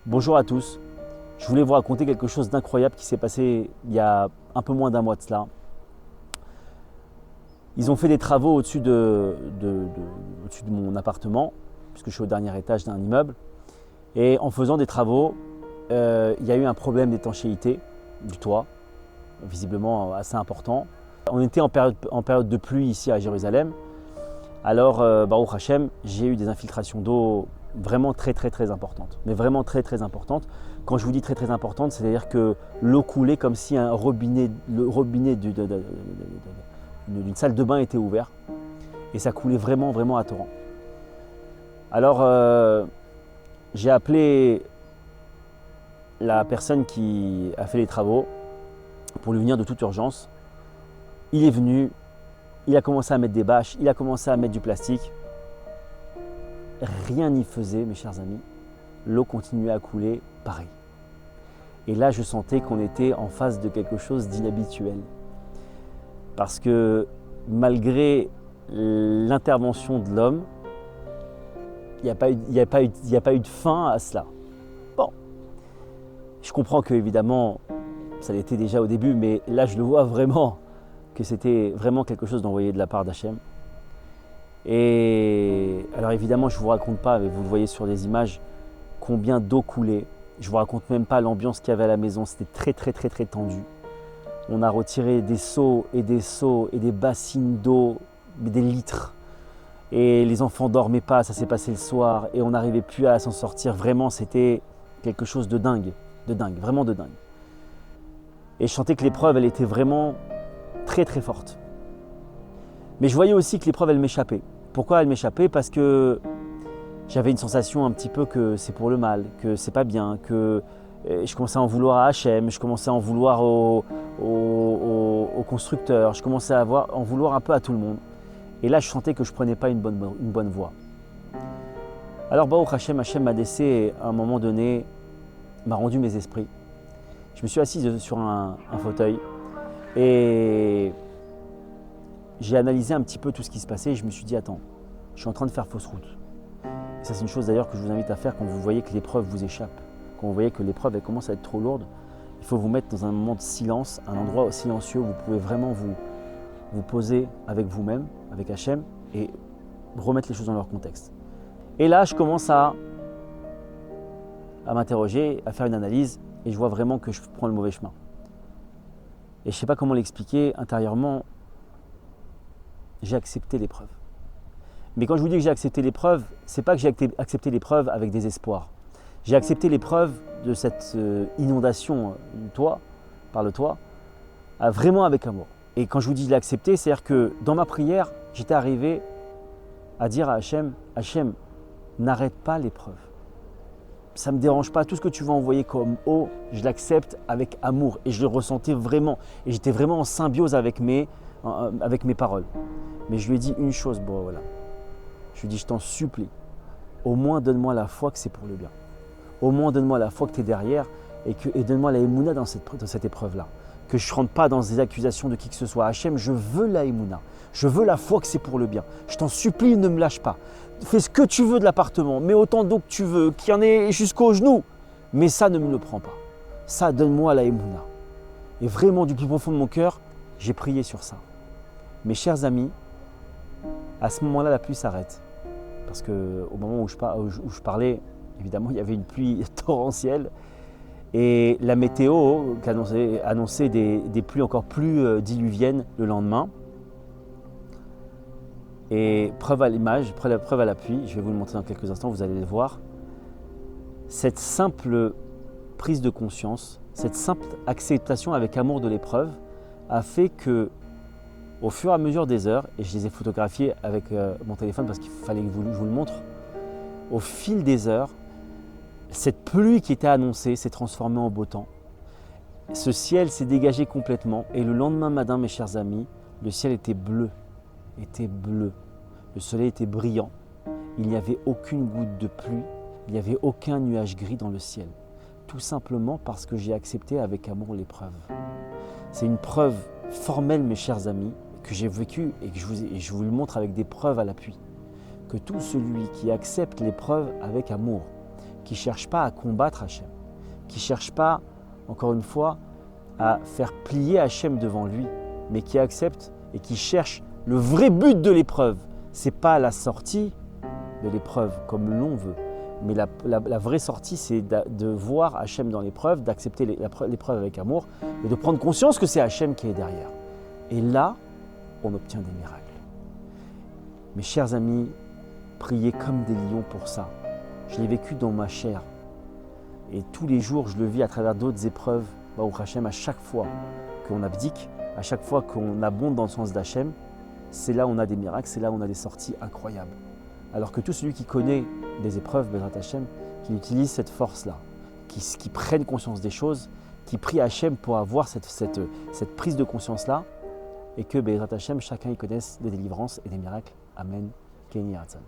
Bonjour à tous, je voulais vous raconter quelque chose d'incroyable qui s'est passé il y a un peu moins d'un mois de cela. Ils ont fait des travaux au-dessus de mon appartement, puisque je suis au dernier étage d'un immeuble. Et en faisant des travaux, il y a eu un problème d'étanchéité du toit, visiblement assez important. On était en période de pluie ici à Jérusalem. Alors, Baruch Hashem, j'ai eu des infiltrations d'eau vraiment très importantes. Mais vraiment très importantes. Quand je vous dis très importante, c'est-à-dire que l'eau coulait comme si le robinet d'une salle de bain était ouvert. Et ça coulait vraiment à torrent. Alors, j'ai appelé la personne qui a fait les travaux pour lui venir de toute urgence. Il est venu, il a commencé à mettre des bâches, il a commencé à mettre du plastique. Rien n'y faisait, mes chers amis. L'eau continuait à couler pareil. Et là, je sentais qu'on était en face de quelque chose d'inhabituel. Parce que malgré l'intervention de l'homme, il n'y a pas eu de fin à cela. Bon, je comprends que évidemment, ça l'était déjà au début, mais là, je le vois vraiment que c'était vraiment quelque chose d'envoyé de la part d'Hachem. Et alors évidemment, je ne vous raconte pas, mais vous le voyez sur les images, combien d'eau coulait. Je ne vous raconte même pas l'ambiance qu'il y avait à la maison, c'était très tendu. On a retiré des seaux et des bassines d'eau, des litres. Et les enfants ne dormaient pas, ça s'est passé le soir, et on n'arrivait plus à s'en sortir. Vraiment, c'était quelque chose de dingue, vraiment de dingue. Et je sentais que l'épreuve, elle était vraiment très forte. Mais je voyais aussi que l'épreuve, elle m'échappait. Pourquoi elle m'échappait? Parce que j'avais une sensation un petit peu que c'est pour le mal, que c'est pas bien, que je commençais à en vouloir à Hachem, je commençais à en vouloir aux constructeurs, je commençais à en vouloir un peu à tout le monde. Et là, je sentais que je ne prenais pas une bonne voie. Alors, Baruch Hachem m'a laissé à un moment donné, m'a rendu mes esprits. Je me suis assis sur un fauteuil et j'ai analysé un petit peu tout ce qui se passait et je me suis dit, attends, je suis en train de faire fausse route. Et ça, c'est une chose d'ailleurs que je vous invite à faire quand vous voyez que l'épreuve vous échappe. Quand vous voyez que l'épreuve elle commence à être trop lourde, il faut vous mettre dans un moment de silence, un endroit silencieux où vous pouvez vraiment vous poser avec vous-même, avec Hachem, et remettre les choses dans leur contexte. Et là, je commence à m'interroger, à faire une analyse, et je vois vraiment que je prends le mauvais chemin. Et je ne sais pas comment l'expliquer, intérieurement, j'ai accepté l'épreuve. Mais quand je vous dis que j'ai accepté l'épreuve, c'est pas que j'ai accepté l'épreuve avec désespoir. J'ai accepté l'épreuve de cette inondation par le toit, vraiment avec amour. Et quand je vous dis de l'accepter, c'est-à-dire que dans ma prière, j'étais arrivé à dire à Hachem, Hachem, n'arrête pas l'épreuve. Ça ne me dérange pas, tout ce que tu vas envoyer comme eau, je l'accepte avec amour. Et je le ressentais vraiment. Et j'étais vraiment en symbiose avec mes paroles. Mais je lui ai dit une chose, bon voilà. Je lui ai dit, je t'en supplie, au moins donne-moi la foi que c'est pour le bien. Au moins donne-moi la foi que tu es derrière et donne-moi la émouna dans cette épreuve-là. Que je ne rentre pas dans des accusations de qui que ce soit. Hachem, je veux la émouna. Je veux la foi que c'est pour le bien. Je t'en supplie, ne me lâche pas. Fais ce que tu veux de l'appartement. Mets autant d'eau que tu veux, qu'il y en ait jusqu'aux genoux. Mais ça, ne me le prends pas. Ça, donne-moi la émouna. Et vraiment, du plus profond de mon cœur, j'ai prié sur ça. Mes chers amis, à ce moment-là, la pluie s'arrête. Parce qu'au moment où je parlais, évidemment, il y avait une pluie torrentielle. Et la météo annonçait des pluies encore plus diluviennes le lendemain. Et preuve à l'image, preuve à l'appui, je vais vous le montrer dans quelques instants, vous allez le voir. Cette simple prise de conscience, cette simple acceptation avec amour de l'épreuve a fait que, au fur et à mesure des heures, et je les ai photographiés avec mon téléphone parce qu'il fallait que je vous le montre, au fil des heures, cette pluie qui était annoncée s'est transformée en beau temps. Ce ciel s'est dégagé complètement et le lendemain matin, mes chers amis, le ciel était bleu. Le soleil était brillant. Il n'y avait aucune goutte de pluie, il n'y avait aucun nuage gris dans le ciel. Tout simplement parce que j'ai accepté avec amour l'épreuve. C'est une preuve formelle, mes chers amis, que j'ai vécue et que je vous le montre avec des preuves à l'appui. Que tout celui qui accepte l'épreuve avec amour, qui ne cherche pas à combattre Hachem, qui ne cherche pas, encore une fois, à faire plier Hachem devant lui, mais qui accepte et qui cherche le vrai but de l'épreuve. Ce n'est pas la sortie de l'épreuve comme l'on veut, mais la vraie sortie, c'est de voir Hachem dans l'épreuve, d'accepter l'épreuve avec amour et de prendre conscience que c'est Hachem qui est derrière. Et là, on obtient des miracles. Mes chers amis, priez comme des lions pour ça. Je l'ai vécu dans ma chair. Et tous les jours, je le vis à travers d'autres épreuves. Baruch Hachem, à chaque fois qu'on abdique, à chaque fois qu'on abonde dans le sens d'Hachem, c'est là où on a des miracles, c'est là où on a des sorties incroyables. Alors que tout celui qui connaît des épreuves, Bezrat Hachem, qui utilise cette force-là, qui prenne conscience des choses, qui prie Hachem pour avoir cette prise de conscience-là, et que Bezrat Hachem, chacun y connaisse des délivrances et des miracles. Amen. Kenny Hatzan.